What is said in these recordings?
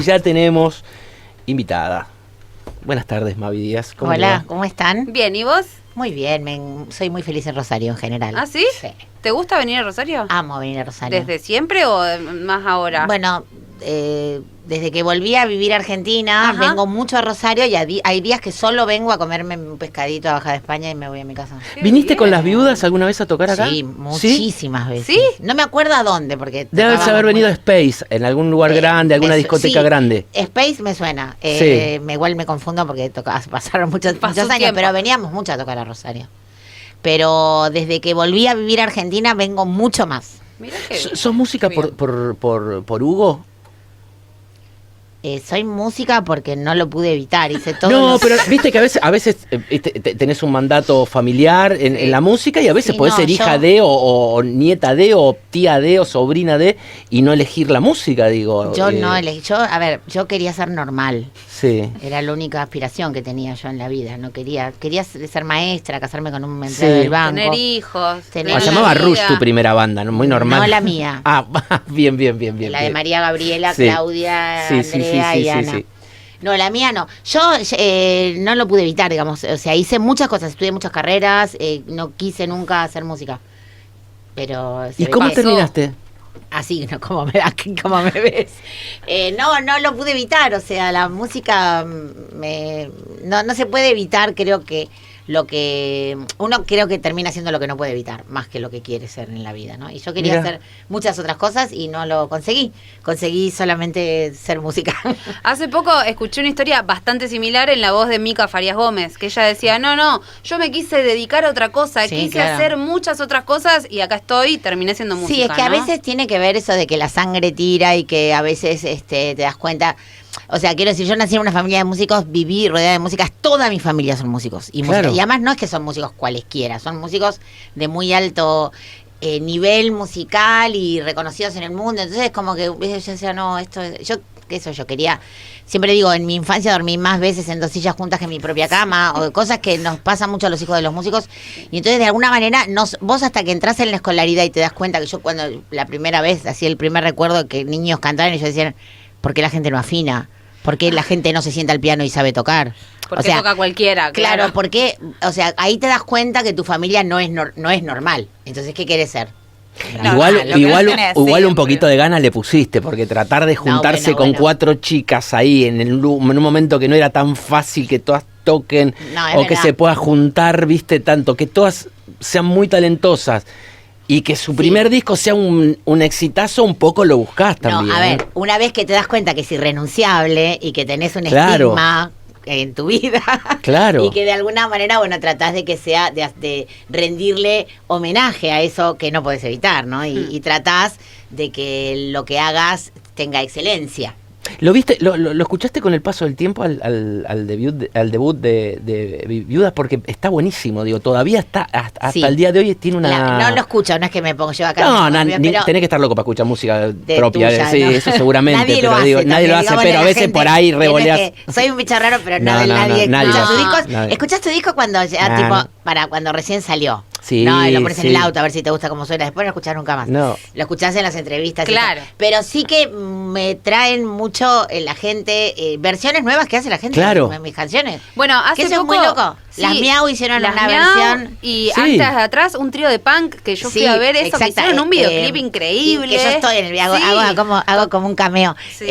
Ya tenemos invitada. Buenas tardes, Mavi Díaz. Hola, ¿cómo están? Bien, ¿y vos? Muy bien, soy muy feliz en Rosario en general. ¿Ah, sí? Sí. ¿Te gusta venir a Rosario? Amo venir a Rosario. ¿Desde siempre o más ahora? Bueno, desde que volví a vivir a Argentina, Ajá. vengo mucho a Rosario y hay días que solo vengo a comerme un pescadito a Baja de España y me voy a mi casa. Qué ¿Viniste bien. con las viudas alguna vez a tocar acá? Sí, muchísimas veces. ¿Sí? No me acuerdo a dónde, porque... Debes tocábamos haber venido a mucho. Space, en algún lugar grande, alguna discoteca sí, grande. Space me suena. Sí. Igual me confundo porque pasaron muchos Pasó años, tiempo. pero veníamos mucho a tocar a Rosario. Pero desde que volví a vivir a Argentina vengo mucho más. Mirá que ¿Sos música qué bien. por Hugo? Soy música porque no lo pude evitar. Hice todo. No, pero viste que a veces tenés un mandato familiar en la música y a veces Sí, podés no, ser hija yo- de o nieta de o tía de o sobrina de y no elegir la música, digo. Yo no elegí. Yo quería ser normal. Sí. Era la única aspiración que tenía yo en la vida. No quería ser maestra, casarme con un empleado Sí. del banco. Tener hijos. Tener Ah, la llamaba vida. Rush tu primera banda, ¿no? Muy normal. No la mía. Ah, bien. La de María Gabriela, Sí. Claudia, Sí, sí, Andrea sí, y sí, Ana. sí. No, la mía no. Yo no lo pude evitar, digamos. O sea, hice muchas cosas, estudié muchas carreras, no quise nunca hacer música. Pero... se ¿Y ve cómo que- terminaste? Así, ¿no? Como me ves. No lo pude evitar, o sea, la música no se puede evitar, creo que uno creo que termina siendo lo que no puede evitar, más que lo que quiere ser en la vida, ¿no? Y yo quería Mirá. hacer muchas otras cosas y no lo conseguí solamente ser música. Hace poco escuché una historia bastante similar en la voz de Mica Farías Gómez, que ella decía, no, yo me quise dedicar a otra cosa, Sí, quise claro. hacer muchas otras cosas y acá estoy y terminé siendo música, Sí, es que a ¿no? veces tiene que ver eso de que la sangre tira y que a veces te das cuenta. O sea, quiero decir, yo nací en una familia de músicos, viví rodeada de músicas, toda mi familia son músicos. Y Claro. y además no es que son músicos cualesquiera, son músicos de muy alto nivel musical y reconocidos en el mundo. Entonces, como que yo decía, no, yo quería. Siempre digo, en mi infancia dormí más veces en 2 sillas juntas que en mi propia cama, o cosas que nos pasan mucho a los hijos de los músicos. Y entonces, de alguna manera, vos hasta que entras en la escolaridad y te das cuenta que yo cuando la primera vez, así el primer recuerdo que niños cantaban, ellos decían, ¿por qué la gente no afina? ¿Por qué la gente no se sienta al piano y sabe tocar? Porque toca cualquiera, Claro, porque, o sea, ahí te das cuenta que tu familia no es normal. Entonces, ¿qué querés ser? No, igual lo que igual, no tenés igual un siempre. poquito de ganas le pusiste, porque tratar de juntarse bueno, con bueno. 4 chicas ahí en un momento que no era tan fácil que todas toquen No, es o que verdad. se pueda juntar, viste, tanto, que todas sean muy talentosas y que su primer disco sea un exitazo, un poco lo buscás también. No, a ver, una vez que te das cuenta que es irrenunciable y que tenés un Claro. estigma en tu vida, Claro. y que de alguna manera, bueno, tratás de que sea, de rendirle homenaje a eso que no podés evitar, ¿no? Y tratás de que lo que hagas tenga excelencia. ¿Lo viste, lo escuchaste con el paso del tiempo al debut de Viudas? Porque está buenísimo, digo, todavía está, hasta Sí. el día de hoy tiene una... No lo escucho, no es que me pongo yo acá. No, pero tenés que estar loco para escuchar música de propia, tuya, sí, ¿no? eso seguramente, Nadie pero lo hace, digo, nadie también, lo hace, digámosle pero a la veces gente por ahí que no revoleas. es que soy un bicho raro, pero No, nadie nadie escucha lo sus hace, discos. nadie. ¿Escuchás tu disco cuando ya, Nah, tipo, no. para cuando recién salió? Sí, No, y lo pones en sí. el auto a ver si te gusta cómo suena, después no lo escuchás nunca más. No. Lo escuchás en las entrevistas. y Claro. eso. Pero sí que me traen mucho la gente, versiones nuevas que hace la gente Claro. en mis canciones. Bueno, Que hace eso poco... es muy loco. sí, Las Miau hicieron las una Miau versión. y Sí. antes de atrás un trío de punk que yo fui Sí, a ver eso, que exacta, hicieron un videoclip increíble. Que yo estoy en el video, Sí. hago como un cameo. Sí.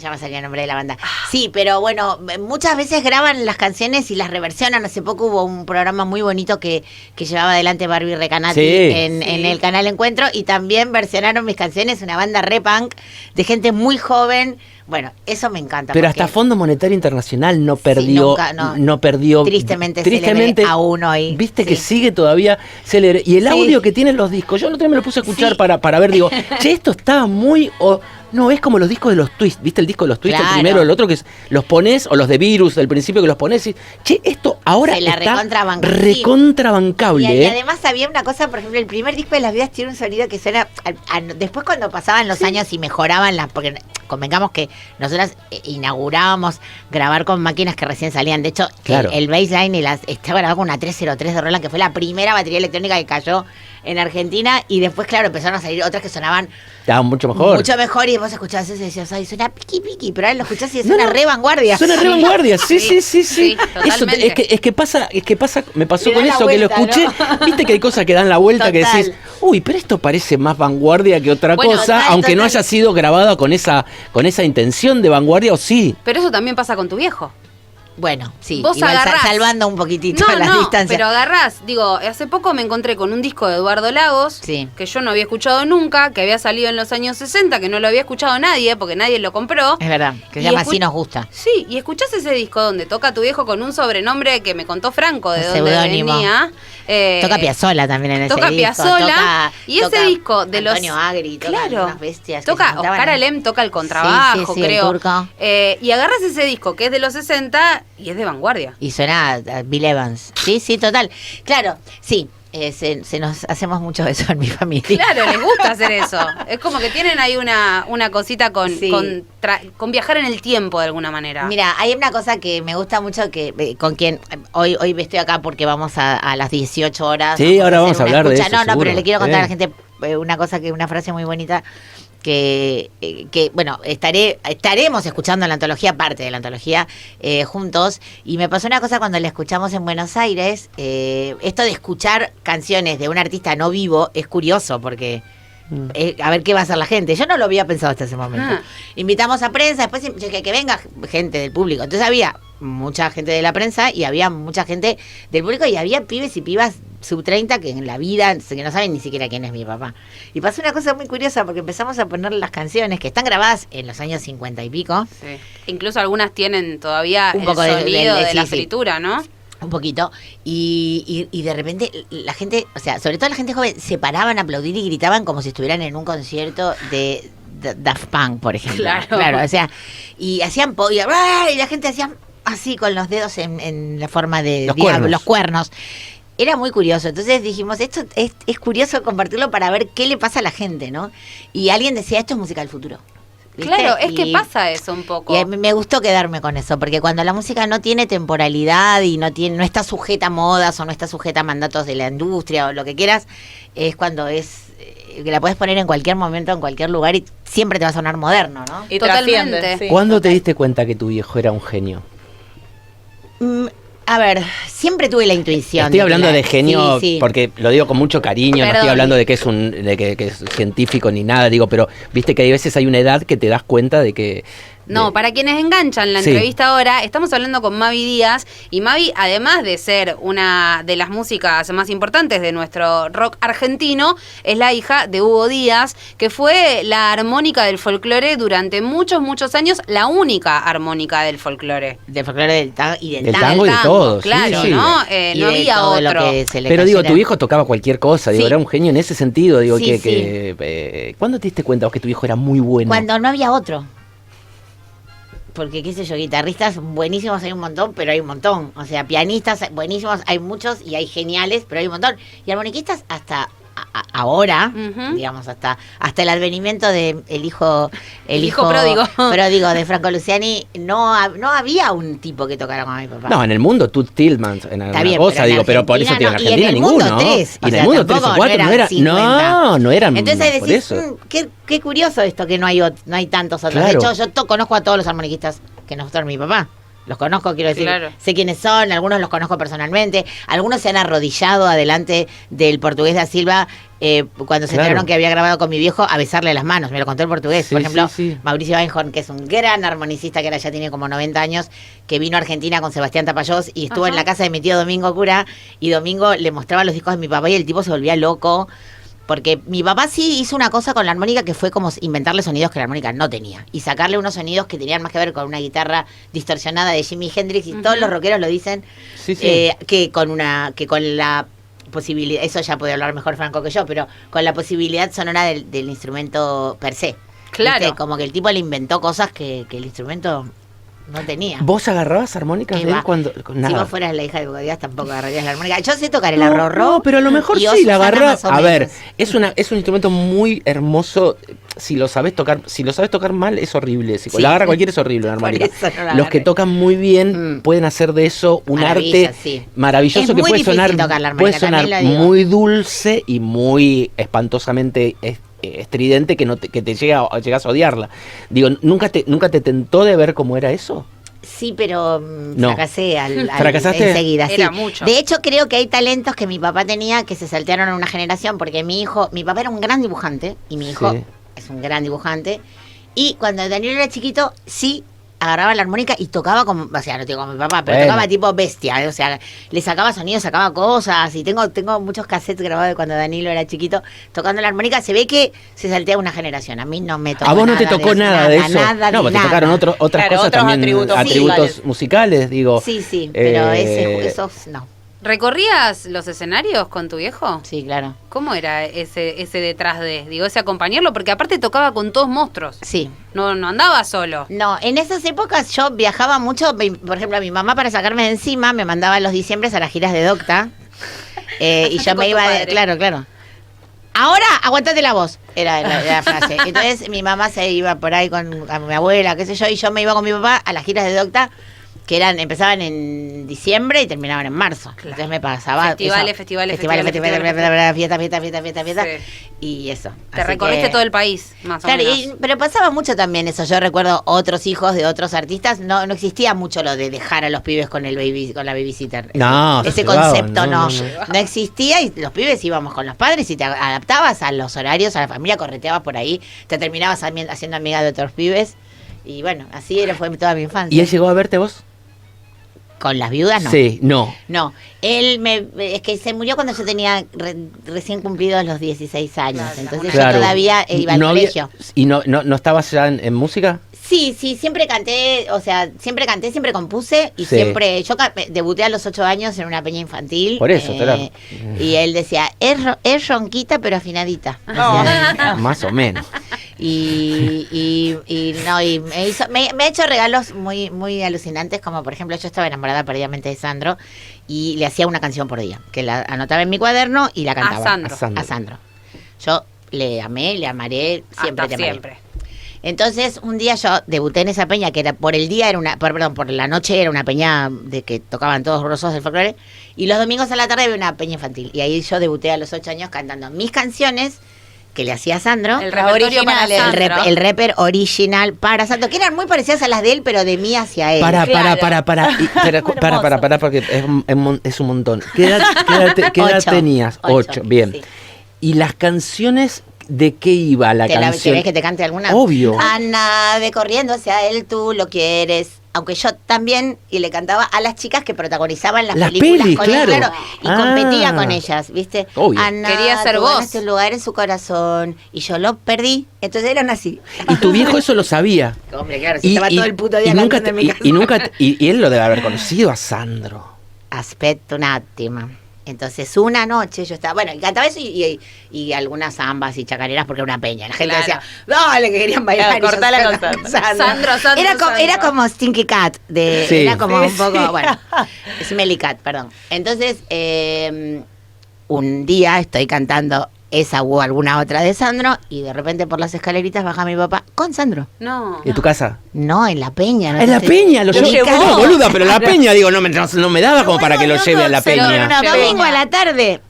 Ya me salía el nombre de la banda. Sí, pero bueno, muchas veces graban las canciones y las reversionan. Hace poco hubo un programa muy bonito que llevaba adelante Barbie Recanati Sí. en el canal Encuentro, y también versionaron mis canciones, una banda re punk de gente muy joven. Bueno, eso me encanta. Pero porque hasta Fondo Monetario Internacional no perdió, nunca, no. perdió. Tristemente célebre aún hoy. Viste que Sí. sigue todavía célebre. Y el Sí. audio que tienen los discos, yo el otro día me lo puse a escuchar Sí. para ver, digo, che, esto está muy... no, es como los discos de los Twists, ¿viste el disco de los Twists? Claro. El primero, el otro que es, los pones, o los de Virus del principio que los pones y, che, esto ahora Se la está recontrabancable. recontrabancable, Y además había una cosa, por ejemplo, el primer disco de Las Vidas tiene un sonido que suena... después cuando pasaban los años y mejoraban porque convengamos que nosotras inaugurábamos grabar con máquinas que recién salían. De hecho, Claro. el baseline estaba grabado con una 303 de Roland, que fue la primera batería electrónica que cayó en Argentina. Y después, claro, empezaron a salir otras que sonaban Estaba mucho mejor. mucho mejor. Y vos escuchabas eso y decías, ay, suena piqui, pero ahora lo escuchás y es una re vanguardia. Suena re vanguardia, sí. Eso, totalmente. es que pasa, me pasó Le da con la eso, que lo vuelta, escuché. ¿no? Viste que hay cosas que dan la vuelta que Total. decís, uy, pero esto parece más vanguardia que otra Bueno, cosa, total, aunque no total. haya sido grabada con esa intención de vanguardia, o sí. Pero eso también pasa con tu viejo. Bueno, sí, Vos igual agarrás. salvando un poquitito las No, distancias. pero agarrás, digo, hace poco me encontré con un disco de Eduardo Lagos, Sí. que yo no había escuchado nunca, que había salido en los años 60, que no lo había escuchado nadie, porque nadie lo compró. Es verdad, que se Y llama escu- Así nos gusta. Sí, y escuchás ese disco donde toca tu viejo con un sobrenombre que me contó Franco de Un dónde seudónimo. venía. Toca Piazzolla también en ese Toca disco. Piazzolla, y ese toca disco de los... Antonio Agri, toca Claro, unas bestias que toca se juntaban Oscar en- Alem, toca el contrabajo, Sí, el creo. turco. Y agarras ese disco que es de los 60 y es de vanguardia. Y suena a Bill Evans. Sí, tal. Claro, sí. Se nos hacemos mucho eso en mi familia. Claro, les gusta hacer eso. Es como que tienen ahí una cosita Sí. con viajar en el tiempo de alguna manera. Mira, hay una cosa que me gusta mucho que con quien hoy estoy acá porque vamos a las 18 horas. Sí, ahora hacer vamos a una hablar de escucha. eso, No, seguro. pero le quiero contar a la Sí. gente una frase muy bonita que bueno, estaremos escuchando la antología, parte de la antología, juntos. Y me pasó una cosa cuando la escuchamos en Buenos Aires. Esto de escuchar canciones de un artista no vivo es curioso porque... a ver qué va a hacer la gente. Yo no lo había pensado hasta ese momento. Ah. Invitamos a prensa, después que venga gente del público. Entonces había mucha gente de la prensa y había mucha gente del público y había pibes y pibas sub 30 que en la vida, que no saben ni siquiera quién es mi papá. Y pasó una cosa muy curiosa porque empezamos a poner las canciones que están grabadas en los años 50 y pico. Sí. Incluso algunas tienen todavía Un el poco sonido de sí, la sí. fritura, ¿no? Un poquito, y de repente la gente, o sea, sobre todo la gente joven, se paraban a aplaudir y gritaban como si estuvieran en un concierto de Daft Punk, por ejemplo. Claro. O sea, y hacían y la gente hacía así con los dedos en la forma de Los diablo, cuernos. los cuernos. Era muy curioso, entonces dijimos, esto es curioso compartirlo para ver qué le pasa a la gente, ¿no? Y alguien decía, esto es música del futuro. ¿Viste? Claro, es que Y- pasa eso un poco. y a mí me gustó quedarme con eso, porque cuando la música no tiene temporalidad y no está sujeta a modas o no está sujeta a mandatos de la industria o lo que quieras, es cuando que la puedes poner en cualquier momento, en cualquier lugar y siempre te va a sonar moderno, ¿no? Y Totalmente. trasciende, sí. ¿Cuándo te diste cuenta que tu viejo era un genio? A ver, siempre tuve la intuición. Estoy hablando que de genio sí. porque lo digo con mucho cariño, no estoy Perdón. hablando de que es que es científico ni nada, digo, pero viste que hay veces hay una edad que te das cuenta de que No, para quienes enganchan la Sí. entrevista ahora, estamos hablando con Mavi Díaz y Mavi, además de ser una de las músicas más importantes de nuestro rock argentino, es la hija de Hugo Díaz, que fue la armónica del folclore durante muchos, muchos años, la única armónica del folclore. Del folclore del tango y del Del tango. tango y de todo, sí, claro, sí. ¿no? Y No de había todo lo otro. que se le Pero digo, cayera. tu viejo tocaba cualquier cosa, digo, Sí. era un genio en ese sentido, digo, Sí, ¿cuándo te diste cuenta vos que tu viejo era muy bueno? Cuando no había otro. Porque, qué sé yo, guitarristas buenísimos hay un montón, pero hay un montón. O sea, pianistas buenísimos hay muchos y hay geniales, pero hay un montón. Y armoniquistas hasta ahora, Ujú. digamos, hasta el advenimiento de el hijo pródigo. pródigo de Franco Luciani, no había un tipo que tocara como mi papá. No, en el mundo, Toots Tillmans, en alguna bien, cosa, pero en digo, pero por eso te digo, en Argentina Argentina no, y en el ninguno. mundo tres, Y en o el sea, mundo 3 o tampoco 4 no eran era. 50. No eran. Entonces por decís, eso. qué curioso esto que no hay tantos otros. Claro. De hecho, yo conozco a todos los armoniquistas que nos tocaron mi papá. Los conozco, quiero decir, Claro. sé quiénes son, algunos los conozco personalmente, algunos se han arrodillado adelante del portugués da Silva cuando se Claro. enteraron que había grabado con mi viejo a besarle las manos, me lo contó el portugués. Sí, Por ejemplo, sí, sí. Mauricio Weinhorn, que es un gran armonicista que ahora ya tiene como 90 años, que vino a Argentina con Sebastián Tapayós y estuvo Ajá. en la casa de mi tío Domingo Cura, y Domingo le mostraba los discos de mi papá y el tipo se volvía loco. Porque mi papá sí hizo una cosa con la armónica que fue como inventarle sonidos que la armónica no tenía. Y sacarle unos sonidos que tenían más que ver con una guitarra distorsionada de Jimi Hendrix. Y todos los rockeros lo dicen. Sí, sí. Que con la posibilidad, eso ya puede hablar mejor Franco que yo, pero con la posibilidad sonora del instrumento per se. Claro. ¿Viste? Como que el tipo le inventó cosas que el instrumento No tenía. ¿Vos agarrabas armónicas ¿Qué de él va? cuando Si nada? vos fueras la hija de Hugo Díaz tampoco agarrarías la armónica. Yo sé tocar el arrorró. No, pero a lo mejor y sí, la Susana agarra. más o A ver, menos. es un instrumento muy hermoso. Si lo sabes tocar mal, es horrible. Si Sí. la agarra cualquiera es horrible una Por armónica. eso no la Los que agarré. tocan muy bien pueden hacer de eso un Maravilla, arte sí. maravilloso Es que muy puede difícil sonar, tocar la puede armónica, sonar también lo digo. muy dulce y muy espantosamente estridente que te llegas a odiarla. Digo, ¿nunca te tentó de ver cómo era eso? Sí, pero No. fracasé ¿Fracasaste? enseguida. Sí. Era mucho. De hecho, creo que hay talentos que mi papá tenía que se saltearon en una generación, porque mi papá era un gran dibujante y mi hijo Sí. es un gran dibujante. Y cuando Daniel era chiquito, sí agarraba la armónica y tocaba como, o sea, no tengo como mi papá, pero Bueno. tocaba tipo bestia, o sea, le sacaba sonidos, sacaba cosas, y tengo muchos cassettes grabados de cuando Danilo era chiquito tocando la armónica. Se ve que se saltea una generación. A mí no me tocó ¿A vos no te nada tocó de nada de eso? Nada, No, de pues te nada. tocaron otras Claro, cosas otros también, atributos musicales, digo. Sí, sí, pero Eh, esos no. ¿Recorrías los escenarios con tu viejo? Sí, claro. ¿Cómo era ese detrás de? Digo, ese acompañarlo, porque aparte tocaba con todos monstruos. Sí. No andaba solo. No, en esas épocas yo viajaba mucho. Por ejemplo, mi mamá para sacarme de encima me mandaba los diciembres a las giras de Docta. Y yo Con me tu iba padre. claro. Ahora, aguantate la voz, era la frase. Entonces mi mamá se iba por ahí con mi abuela, qué sé yo, y yo me iba con mi papá a las giras de Docta, que empezaban en diciembre y terminaban en marzo. Entonces me pasaba Festivales, eso. festivales, Fiesta. Sí. Y eso. Te Así recorriste que- todo el país, más o Claro, menos. pero pasaba mucho también eso. Yo recuerdo otros hijos de otros artistas. No existía mucho lo de dejar a los pibes con con la babysitter. No, Ese se llevaban, concepto no. no existía, y los pibes íbamos con los padres y te adaptabas a los horarios, a la familia, correteabas por ahí, te terminabas haciendo amiga de otros pibes. Y bueno, así fue toda mi infancia. ¿Y él llegó a verte vos? ¿Con las viudas no? Sí, no. No, es que se murió cuando yo tenía recién cumplidos los 16 años. Claro, Entonces Claro. yo todavía iba al No había- colegio. ¿Y no estabas ya en música? Sí, siempre canté, siempre compuse y Sí. siempre, yo debuté a los 8 años en una peña infantil. Por eso, claro. Y él decía, es ronquita pero afinadita. No. Decía. Más o menos. Y me ha hecho regalos muy, muy alucinantes, como por ejemplo yo estaba enamorada perdidamente de Sandro y le hacía una canción por día, que la anotaba en mi cuaderno y la cantaba. Sandro. A Sandro. Yo le amé, le amaré, siempre Hasta te amaré. siempre. Entonces, un día yo debuté en esa peña, que era por el día, por la noche era una peña de que tocaban todos grosos del folclore, y los domingos a la tarde había una peña infantil. Y ahí yo debuté a los 8 años cantando mis canciones que le hacía Sandro. El repertorio para Sandro. El rapper original para Sandro, que eran muy parecidas a las de él, pero de mí hacia él. Para, Claro. para, porque es un montón. ¿Qué edad Ocho. tenías? 8, bien. Sí. ¿Y las canciones de qué iba la canción? ¿Querés que te cante alguna? Obvio. Ana de corriendo hacia él, tú lo quieres. Aunque yo también, y le cantaba a las chicas que protagonizaban las películas pelis, con él, claro. y Ah. competía con ellas, ¿viste? Obvio. Ana, Quería ser tú vos. ganaste un lugar en su corazón, y yo lo perdí. Entonces eran así. Y tu viejo eso lo sabía. Hombre, claro, si estaba todo el puto día nunca cantando en mi casa. y nunca y él lo debe haber conocido a Sandro. Aspetto un attimo. Entonces una noche yo estaba, bueno, y cantaba eso y algunas zambas y chacareras porque era una peña. La gente Claro. decía, dale, que querían bailar. Claro, y yo, cortala con Sandro. Sandro, Era Sandro. como Stinky Cat, Sí. era como Sí, un poco, sí. bueno, Smelly Cat, perdón. Entonces, un día estoy cantando esa o alguna otra de Sandro y de repente por las escaleritas baja mi papá con Sandro. No. ¿En tu casa? No, en la peña. En la peña, lo Lo llevó. llevó. No, boluda, pero la peña, digo, no me daba como para que lo lleve a la se lo- peña. no, Domingo Peña. a la tarde,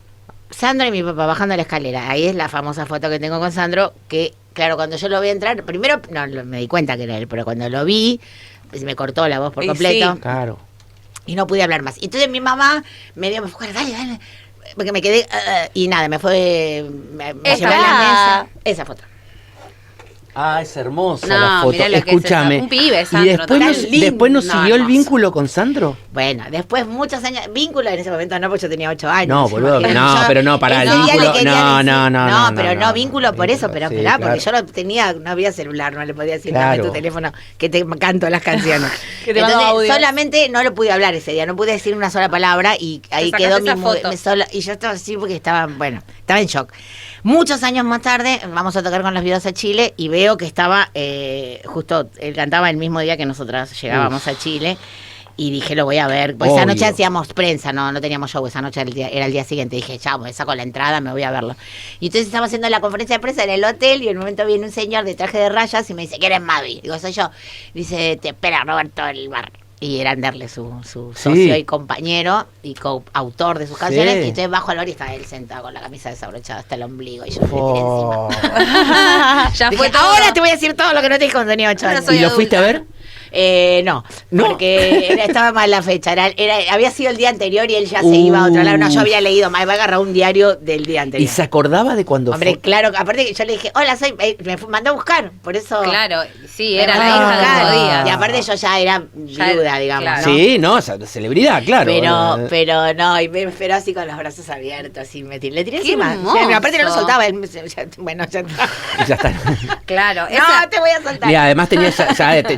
Sandro y mi papá bajando la escalera. Ahí es la famosa foto que tengo con Sandro, que claro, cuando yo lo vi entrar, primero me di cuenta que era él, pero cuando lo vi, pues, me cortó la voz por Y completo sí. Claro. y no pude hablar más. Entonces mi mamá me fue, dale, porque me quedé, y nada, me Esta. llevé a la mesa. Esa foto. Ah, es hermosa No, la foto. mirá lo que es Escúchame. eso. Un pibe, ¿Y Sandro, después tan después no lindo. siguió el Hermoso. vínculo con Sandro? Bueno, después muchos años, vínculo en ese momento no, porque yo tenía 8 años. No, boludo, imagínate. no, Yo pero no, pará, el ese día le vínculo- quería no, decir- no, pero no, no vínculo por eso, pero sí, esperá, claro. porque yo lo tenía, no había celular, no le podía decir, dame Claro. tu teléfono, que te canto las canciones. Que te mando audios. Solamente no lo pude hablar ese día, no pude decir una sola palabra y ahí sacaste quedó esa foto. y yo estaba así porque estaba en shock. Muchos años más tarde, vamos a tocar con los Viudas a Chile y veo que estaba, justo, él cantaba el mismo día que nosotras llegábamos a Chile. Y dije, lo voy a ver. Pues esa noche hacíamos prensa, no teníamos show. Esa noche era el día siguiente. Dije, ya, me saco la entrada, me voy a verlo. Y entonces estaba haciendo la conferencia de prensa en el hotel y en un momento viene un señor de traje de rayas y me dice, ¿quién es Mavi? Digo, soy yo. Dice, te espera Roberto el bar. Y era Anderle, su socio y compañero y coautor de sus canciones. Y entonces bajo al bar y estaba él sentado con la camisa desabrochada hasta el ombligo. Y yo me tiré encima. Ya Dije, fue todo. ahora te voy a decir todo lo que no te dije cuando tenía 8 años. ¿Y lo fuiste a ver? No, porque estaba mal la fecha. Había sido el día anterior y él ya se iba a otro lado. No, yo había leído, me había agarrado un diario del día anterior. ¿Y se acordaba de cuando Hombre, claro, aparte que yo le dije, hola, me mandó a buscar, por eso. Claro, sí, me era mandó la a hija de buscar. Bodías. Y aparte yo ya era viuda, digamos. claro. ¿no? Sí, no, o sea, celebridad, claro. Pero no, y me esperó así con los brazos abiertos y le tiré Qué encima. hermoso. Aparte no lo soltaba, él bueno, ya está. Ya está. Claro, No, te voy a soltar. Y además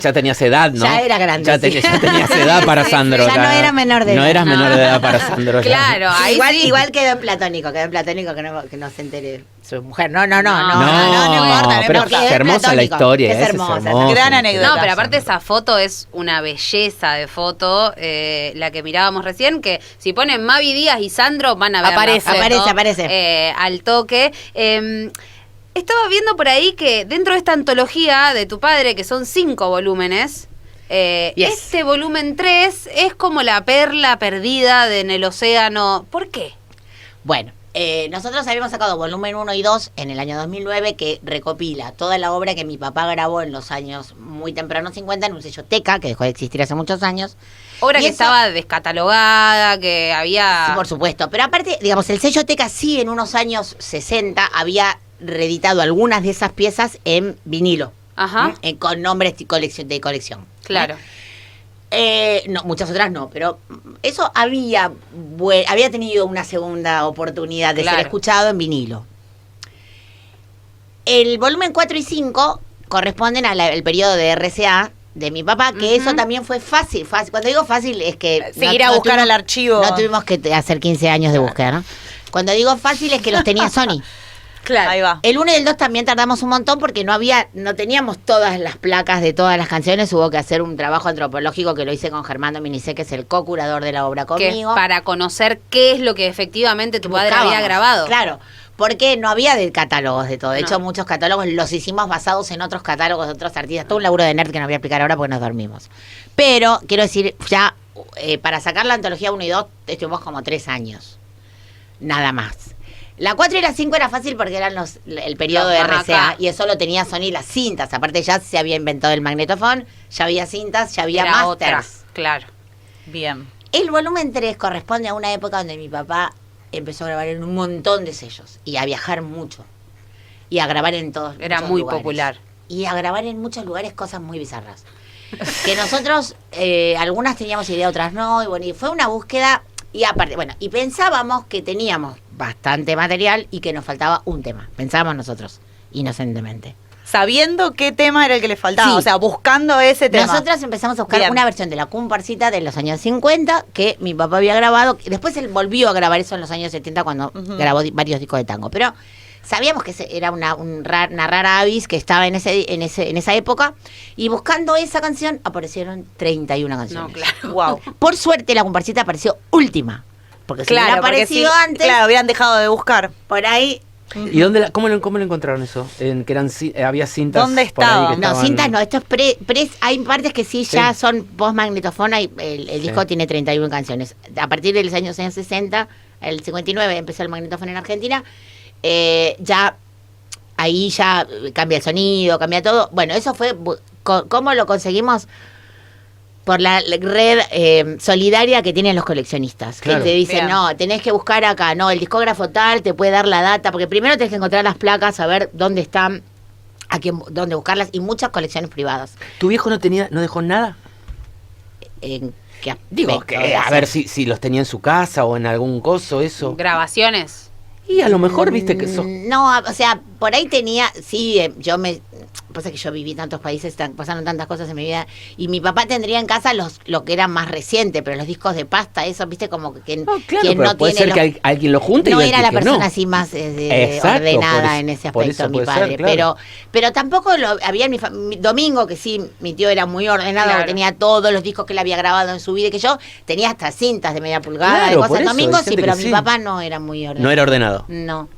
ya tenías edad, ¿no? Ya era grande. Ya tenías edad para Sandro. Ya no era menor de edad. No eras menor de edad para Sandro. ya. Claro, ahí sí. Igual quedó en platónico que no se entere su mujer. No importa, pero importa. es hermosa la historia. Es hermosa. Gran anécdota. No, pero aparte esa foto es una belleza de foto, la que mirábamos recién, que si ponen Mavi Díaz y Sandro van a ver Aparece. Al toque. Estaba viendo por ahí que dentro de esta antología de tu padre, que son 5 volúmenes, este volumen 3 es como la perla perdida en el océano. ¿Por qué? Bueno, nosotros habíamos sacado volumen 1 y 2 en el año 2009 que recopila toda la obra que mi papá grabó en los años muy tempranos 50 en un sello Teca, que dejó de existir hace muchos años. Obra Y que eso- estaba descatalogada, que había... Sí, por supuesto. Pero aparte, digamos, el sello Teca sí en unos años 60 había reeditado algunas de esas piezas en vinilo. Ajá. Con nombres de colección. Claro. No, muchas otras no, pero eso había tenido una segunda oportunidad de Claro. ser escuchado en vinilo. El volumen 4 y 5 corresponden al periodo de RCA de mi papá, que eso también fue fácil. Cuando digo fácil es que... Seguir a buscar al archivo. No tuvimos que hacer 15 años de búsqueda, ¿no? Cuando digo fácil es que los tenía Sony. Claro. Ahí va. El 1 y el 2 también tardamos un montón porque no teníamos todas las placas de todas las canciones. Hubo que hacer un trabajo antropológico que lo hice con Germán Dominicé, que es el co-curador de la obra Que es conmigo. para conocer qué es lo que efectivamente tu padre Buscábamos. había grabado. Claro, porque no había catálogos de todo. De No. hecho, muchos catálogos los hicimos basados en otros catálogos de otros artistas. Todo un laburo de nerd que no voy a explicar ahora porque nos dormimos. Pero, quiero decir, ya para sacar la antología 1 y 2 estuvimos como 3 años. Nada más. La 4 y la 5 era fácil porque eran el periodo de Los más RCA acá. y eso lo tenía Sony las cintas. Aparte ya se había inventado el magnetofón, ya había cintas, ya había Era otra. masters. Claro. Bien. El volumen 3 corresponde a una época donde mi papá empezó a grabar en un montón de sellos y a viajar mucho y a grabar en todos Era muchos muy lugares. popular. Y a grabar en muchos lugares cosas muy bizarras. Que nosotros, algunas teníamos idea, otras no, y bueno, y fue una búsqueda, y aparte, bueno, y pensábamos que teníamos bastante material y que nos faltaba un tema. Pensábamos nosotros, inocentemente. Sabiendo qué tema era el que le faltaba, Sí. o sea, buscando ese tema. Nosotras empezamos a buscar Bien. una versión de la comparsita de los años 50 que mi papá había grabado. Después él volvió a grabar eso en los años 70 cuando grabó varios discos de tango. Pero sabíamos que era una rara avis que estaba en esa época. Y buscando esa canción aparecieron 31 canciones. No, claro. Wow. Por suerte la comparsita apareció última. Porque si hubiera Claro, porque aparecido sí, antes, claro, habían dejado de buscar. por ahí... ¿Y cómo lo encontraron eso? Que había cintas. ¿Dónde por ahí que estaba? No, estaban- cintas no, esto es hay partes que sí ya Sí. son post-magnetofona y el disco tiene 31 canciones. A partir de los años 60, el 59 empezó el magnetofón en Argentina, ya ahí ya cambia el sonido, cambia todo. Bueno, eso fue, ¿cómo lo conseguimos? Por la red solidaria que tienen los coleccionistas. Claro. Que te dicen, Bien. no, tenés que buscar acá, no, el discógrafo tal te puede dar la data, porque primero tenés que encontrar las placas, saber dónde están, dónde buscarlas, y muchas colecciones privadas. ¿Tu viejo no dejó nada? Digo, que, a ver si los tenía en su casa o en algún coso, eso. Grabaciones. Y a lo mejor, viste, que eso. No, o sea, por ahí tenía, sí, pasa que yo viví en tantos países, pasaron tantas cosas en mi vida, y mi papá tendría en casa lo que era más reciente, pero los discos de pasta, eso, viste, como que No, claro, quien pero no puede tiene ser que alguien lo junte no y era la alguien que persona no. así más Exacto, ordenada por en ese por aspecto, eso mi puede padre, ser, claro. pero tampoco había mi Domingo, que sí, mi tío era muy ordenado, Claro. que tenía todos los discos que él había grabado en su vida, y que yo tenía hasta cintas de media pulgada, Claro, de por cosas. eso, Domingo hay sí, gente pero que mi sí. papá no era muy ordenado. No era ordenado. No,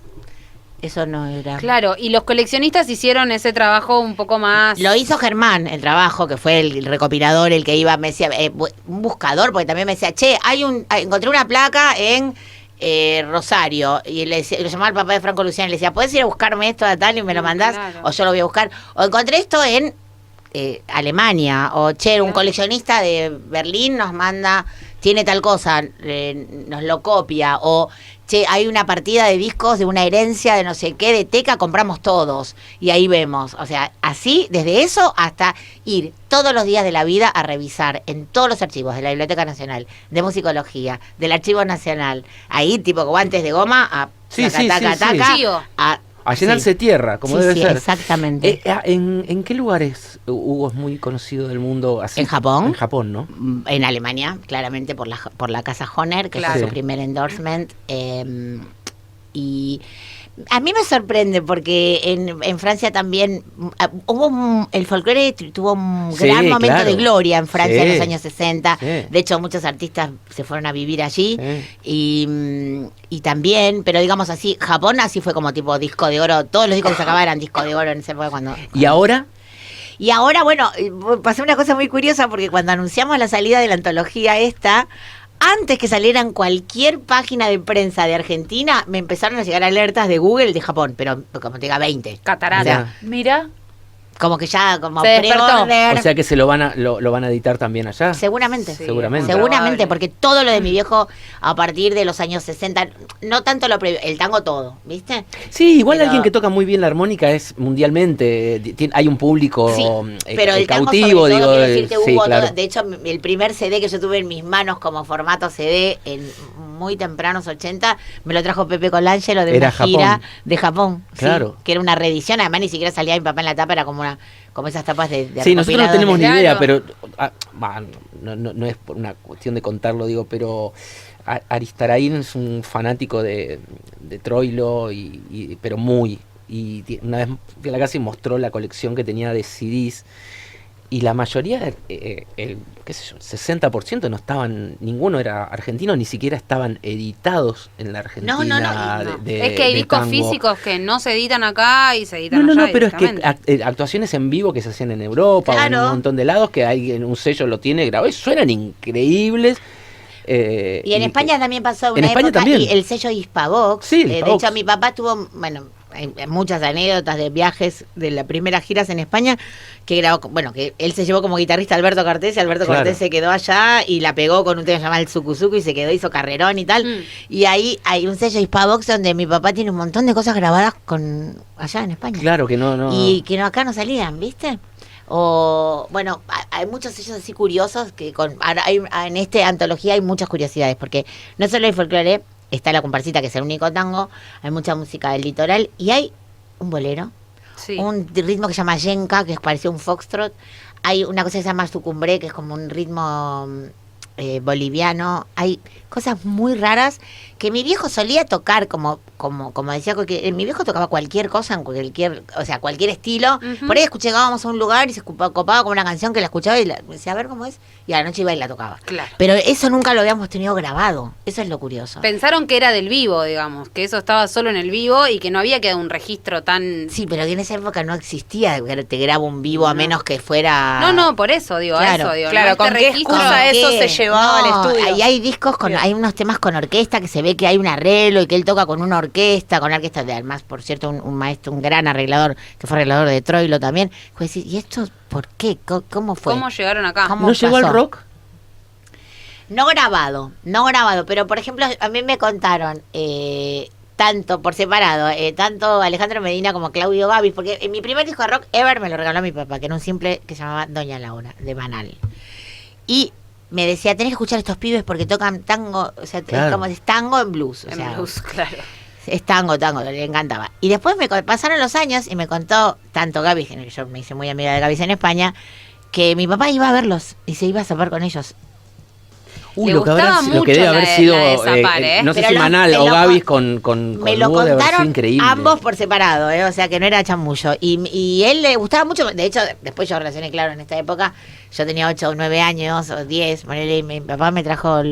eso no era. Claro, y los coleccionistas hicieron ese trabajo un poco más... Lo hizo Germán, el trabajo, que fue el recopilador, el que iba, me decía, un buscador, porque también me decía, che, encontré una placa en Rosario, y lo llamaba el papá de Franco Luciano y le decía, ¿puedes ir a buscarme esto de tal y me lo mandás? Claro. O yo lo voy a buscar. O encontré esto en Alemania, o che, un coleccionista de Berlín nos manda, tiene tal cosa, nos lo copia, o che, hay una partida de discos de una herencia de no sé qué, de Teca, compramos todos, y ahí vemos, o sea, así, desde eso hasta ir todos los días de la vida a revisar en todos los archivos de la Biblioteca Nacional, de Musicología, del Archivo Nacional, ahí tipo guantes de goma, a Sí, taca, sí, taca, sí, taca, sí. A llenarse sí. tierra, como Sí, debe sí, ser. exactamente. ¿En qué lugares Hugo es muy conocido del mundo así? ¿En Japón? En Japón, ¿no? En Alemania, claramente por la casa Hohner, que Claro. fue su Sí. primer endorsement. Y a mí me sorprende porque en Francia también el folclore tuvo un Sí, gran momento claro. de gloria en Francia Sí. en los años 60. Sí. De hecho, muchos artistas se fueron a vivir allí. Sí. Y también, pero digamos así, Japón así fue como tipo disco de oro. Todos los discos que sacaba eran disco de oro en esa época cuando... ¿Y ahora? Y ahora, bueno, pasó una cosa muy curiosa porque cuando anunciamos la salida de la antología esta, antes que salieran cualquier página de prensa de Argentina, me empezaron a llegar alertas de Google de Japón, pero como te diga 20. Catarata. O sea, Mira. como que ya, como Se despertó. pre-order. O sea que se lo van a editar también allá. Seguramente. Sí, Seguramente. Seguramente, probable. porque todo lo de mi viejo a partir de los años 60, no tanto lo previo, el tango todo, ¿viste? Sí, igual Pero- alguien que toca muy bien la armónica es mundialmente, hay un público Sí, pero el tango cautivo, sobre todo, digo, quiero decirte, sí, hubo claro. de hecho, el primer CD que yo tuve en mis manos como formato CD en muy tempranos 80, me lo trajo Pepe Colangelo de Era una gira Japón. de Japón, sí, Claro. que era una reedición, además ni siquiera salía mi papá en la tapa, era como esas tapas de Sí, nosotros no recopilados tenemos de- ni idea, Claro. pero no es por una cuestión de contarlo, digo, pero Aristarain es un fanático de Troilo, pero muy. Y una vez fui a la casa y mostró la colección que tenía de CDs. Y la mayoría, qué sé yo, 60% no estaban, ninguno era argentino, ni siquiera estaban editados en la Argentina. No. de- Es que hay de discos tango. físicos que no se editan acá y se editan No, allá pero es que directamente. actuaciones en vivo que se hacían en Europa, o en Claro. un montón de lados, que hay en un sello lo tiene grabado, y suenan increíbles. Y en España también pasó una en España época, también. y el sello Hispavox. Sí, De Hispavox. hecho, mi papá tuvo, bueno, hay muchas anécdotas de viajes de la primera giras en España, que grabó, bueno, que él se llevó como guitarrista a Alberto Cortés, y Alberto Claro. Cortés se quedó allá y la pegó con un tema llamado el Sucuzucu y se quedó, hizo carrerón y tal. Mm. Y ahí hay un sello Hispavox donde mi papá tiene un montón de cosas grabadas con allá en España. Claro que no. Y que no, acá no salían, ¿viste? O, bueno, hay muchos sellos así curiosos que en esta antología hay muchas curiosidades, porque no solo hay folclore, está la comparsita, que es el único tango, hay mucha música del litoral, y hay un bolero, Sí. un ritmo que se llama yenka, que parecía un foxtrot, hay una cosa que se llama sucumbré, que es como un ritmo boliviano, hay cosas muy raras que mi viejo solía tocar, como decía, porque mi viejo tocaba cualquier cosa, en cualquier estilo. Ujú. Por ahí llegábamos a un lugar y se copaba con una canción que la escuchaba y decía, a ver cómo es, y a la noche iba y la tocaba. Claro. Pero eso nunca lo habíamos tenido grabado, eso es lo curioso. Pensaron que era del vivo, digamos, que eso estaba solo en el vivo y que no había quedado un registro tan... Sí, pero que en esa época no existía, que te grabo un vivo a No. menos que fuera... No, por eso, digo, Claro. a eso, digo. Claro, no, ¿con qué registro- excusa ¿Con eso qué? se llevaba al estudio? Ahí hay discos Bien. hay unos temas con orquesta que se ve que hay un arreglo y que él toca con una orquesta de, además, por cierto, un maestro, un gran arreglador, que fue arreglador de Troilo también. Fue decir, ¿y esto por qué? ¿Cómo fue? ¿Cómo llegaron acá? ¿Cómo ¿No llegó al pasó? rock? No grabado, pero por ejemplo, a mí me contaron tanto por separado, tanto Alejandro Medina como Claudio Gavis, porque en mi primer disco de rock ever me lo regaló mi papá, que era un simple que se llamaba Doña Laura, de Banal. Y me decía, tenés que escuchar a estos pibes porque tocan tango, o sea, Claro. es como es tango en blues. O En sea, blues, claro. es tango, le encantaba. Y después pasaron los años y me contó tanto Gaby, que yo me hice muy amiga de Gaby en España, que mi papá iba a verlos y se iba a zapar con ellos. Le lo que gustaba lo que debe mucho haber la sido, de Zapar, ¿eh? no sé Pero si lo- Manal me o lo Gaby con- con Me lo Hugo, debe haber sido contaron increíble. ambos por separado, o sea que no era chamullo. Y él le gustaba mucho, de hecho, después yo relacioné claro en esta época, yo tenía 8 o 9 años, o 10, ponele, y mi papá me trajo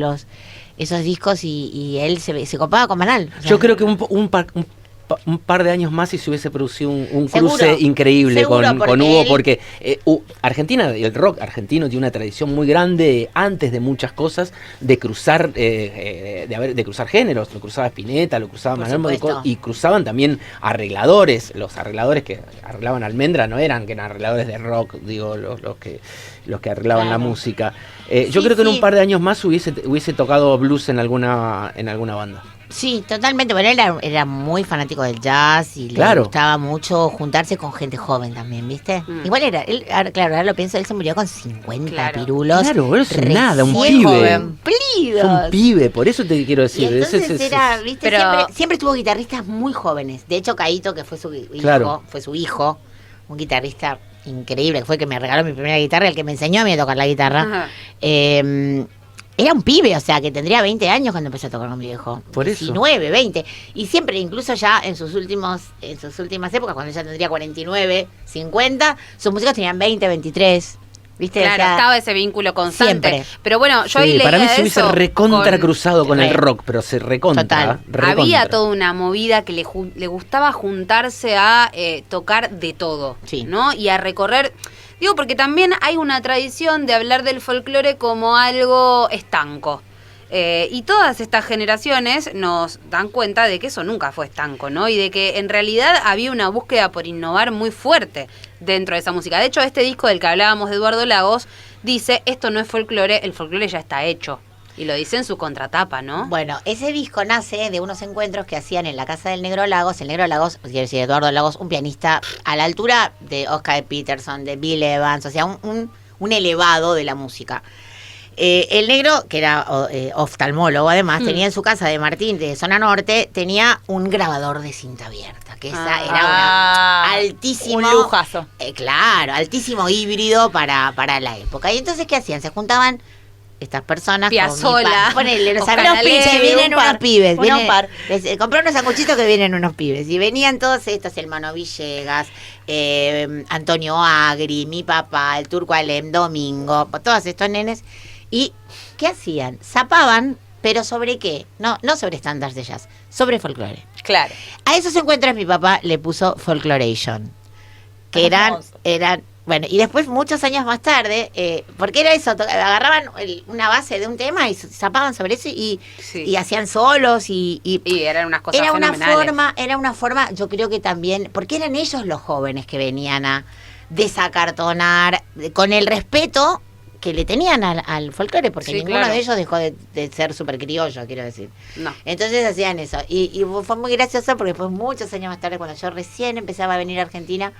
esos discos y él se copaba con Manal. O sea, Yo creo que un par de años más y se hubiese producido un Seguro, cruce increíble seguro, con porque Hugo, él- porque Argentina, el rock argentino tiene una tradición muy grande antes de muchas cosas de cruzar de cruzar géneros. Lo cruzaba Spinetta, lo cruzaba Por Manuel supuesto. y cruzaban también arregladores. Los arregladores que arreglaban Almendra no eran que eran arregladores de rock, digo, los que arreglaban la Claro. música. Sí, Yo creo que en sí. un par de años más hubiese tocado blues en alguna banda. Sí, totalmente. Bueno, él era muy fanático del jazz y le Claro. gustaba mucho juntarse con gente joven también, ¿viste? Igual claro, ahora lo pienso, él se murió con 50 Claro. pirulos. Claro, eso es recién nada, un pibe. cumplidos. Fue un pibe, por eso te quiero Y decir. entonces era, ¿viste? Pero- Siempre tuvo guitarristas muy jóvenes. De hecho, Caíto, que fue su hijo, Claro. un guitarrista increíble, que fue el que me regaló mi primera guitarra, el que me enseñó a mí a tocar la guitarra. Ajá. Era un pibe, o sea, que tendría 20 años cuando empezó a tocar con mi viejo. Por eso. 19, 20. Y siempre, incluso ya en sus últimas épocas, cuando ya tendría 49, 50, sus músicos tenían 20, 23. ¿Viste? Claro, O sea, estaba ese vínculo constante. siempre. Pero bueno, yo ahí Sí, leía para mí se de hubiese eso recontra con- cruzado con el Re. rock, pero se recontra. Total. recontra. Había toda una movida que le gustaba juntarse a tocar de todo, Sí. ¿no? Y a recorrer. Digo, porque también hay una tradición de hablar del folclore como algo estanco. Y todas estas generaciones nos dan cuenta de que eso nunca fue estanco, ¿no? Y de que en realidad había una búsqueda por innovar muy fuerte dentro de esa música. De hecho, este disco del que hablábamos de Eduardo Lagos dice, esto no es folclore, el folclore ya está hecho. Y lo dice en su contratapa, ¿no? Bueno, ese disco nace de unos encuentros que hacían en la casa del Negro Lagos. El Negro Lagos, quiero decir, Eduardo Lagos, un pianista a la altura de Oscar Peterson, de Bill Evans, o sea, un elevado de la música. El negro, que era oftalmólogo además, tenía en su casa de Martín, de Zona Norte, tenía un grabador de cinta abierta, que esa era una altísimo... Un lujazo. Claro, altísimo híbrido para la época. Y entonces, ¿qué hacían? Se juntaban estas personas Piazzolla, ponele, los Oscar unos Allegri, pibes, vienen un par, unos pibes, un par. compré unos sanguchitos que vienen unos pibes, y venían todos estos, el Mano Villegas, Antonio Agri, mi papá, el Turco Alem, Domingo, todos estos nenes, y ¿qué hacían? Zapaban, pero ¿sobre qué? No sobre estándares de jazz, sobre folclore. Claro. A esos encuentros mi papá le puso Folkloration, que Hermoso. eran bueno, y después muchos años más tarde, porque era eso, agarraban una base de un tema y zapaban sobre eso y hacían solos y eran unas cosas era una fenomenales. era una forma, yo creo que también, porque eran ellos los jóvenes que venían a desacartonar con el respeto que le tenían al folclore, porque Sí, ninguno claro. de ellos dejó de ser súper criollo, quiero decir. No. Entonces hacían eso. Y fue muy gracioso porque después, muchos años más tarde, cuando yo recién empezaba a venir a Argentina,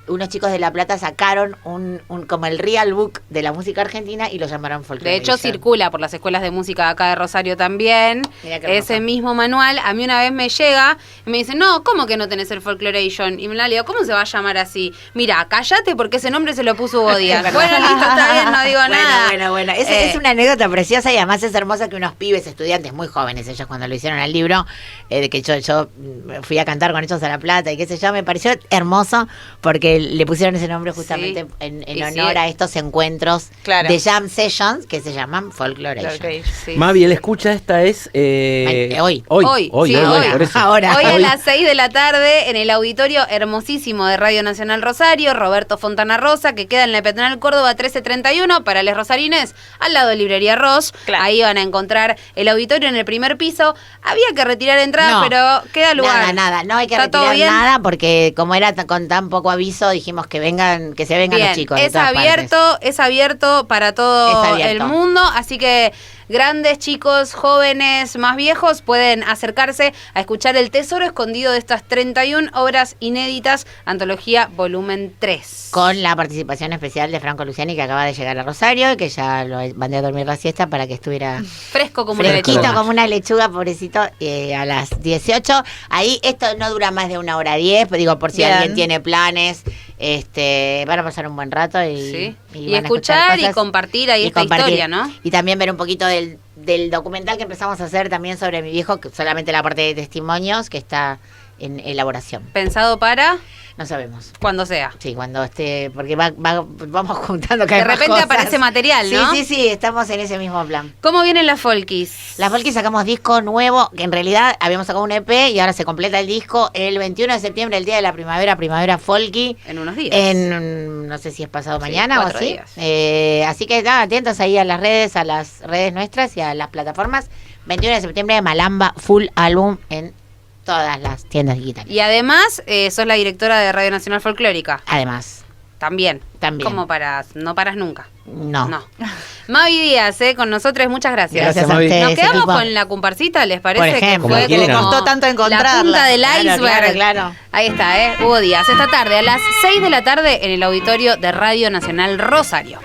unos chicos de La Plata sacaron un como el real book de la música argentina y lo llamaron Folklore. De hecho, circula por las escuelas de música de acá de Rosario también. Mirá qué hermoso. Ese mismo manual. A mí una vez me llega y me dice, no, ¿cómo que no tenés el Folkloration? Y me la digo, ¿cómo se va a llamar así? Mira, cállate porque ese nombre se lo puso Hugo Díaz. Es Bueno, verdad. listo, está bien, no digo nada. Bueno. Es una anécdota preciosa y además es hermosa que unos pibes, estudiantes muy jóvenes, ellos cuando lo hicieron al libro, de que yo fui a cantar con ellos a La Plata y qué sé yo, me pareció hermoso porque le pusieron ese nombre justamente Sí. en Y honor sí. a estos encuentros Claro. de jam sessions que se llaman Folkloration. Sí. Mavi, el escucha esta es... Hoy. Hoy, sí, hoy. por eso. Ahora. Hoy a las 6 de la tarde en el auditorio hermosísimo de Radio Nacional Rosario, Roberto Fontana Rosa, que queda en la Peatonal Córdoba 1331, para les rosarines, al lado de Librería Ross. Claro. Ahí van a encontrar el auditorio en el primer piso. Había que retirar entradas, No. pero queda lugar. Nada, no hay que ¿Está todo retirar bien? nada porque como era con tan poco aviso, dijimos que se vengan Bien, los chicos. de es todas abierto, partes. es abierto para todo Es abierto. el mundo, así que grandes, chicos, jóvenes, más viejos, pueden acercarse a escuchar El Tesoro Escondido de estas 31 obras inéditas, Antología Volumen 3. Con la participación especial de Franco Luciani, que acaba de llegar a Rosario, y que ya lo mandé a dormir la siesta para que estuviera Fresco como una fresquito lechuga. como una lechuga, pobrecito, a las 18. Ahí esto no dura más de 1:10, pero digo, por si Bien. alguien tiene planes, van a pasar un buen rato y, Sí. Y van a escuchar y cosas compartir ahí y esta compartir. historia, ¿no? Y también ver un poquito del documental que empezamos a hacer también sobre mi viejo, que solamente la parte de testimonios que está en elaboración. Pensado para No sabemos. cuando sea. Sí, cuando esté, porque vamos juntando De cada vez más repente cosas. aparece material, ¿no? Sí, estamos en ese mismo plan. ¿Cómo vienen las folkis? La Folky sacamos disco nuevo, que en realidad habíamos sacado un EP y ahora se completa el disco el 21 de septiembre, el día de la primavera Folky. En unos días. No sé si es pasado Sí, mañana o 4 así. días. Así que nada, atentos ahí a las redes nuestras y a las plataformas. 21 de septiembre, Malamba, full álbum en todas las tiendas digitales. Y además, sos la directora de Radio Nacional Folclórica. Además, También. También. ¿Cómo paras? No paras nunca. no. Mavi Díaz, con nosotros, muchas gracias. Gracias, a Mavi. ustedes, Nos quedamos equipo. con la comparsita, ¿les parece? Por ejemplo. que fue Que le costó tanto encontrarla. La punta del Claro, iceberg. claro. Ahí está, Hugo Díaz. Esta tarde, a las 6 de la tarde, en el auditorio de Radio Nacional Rosario.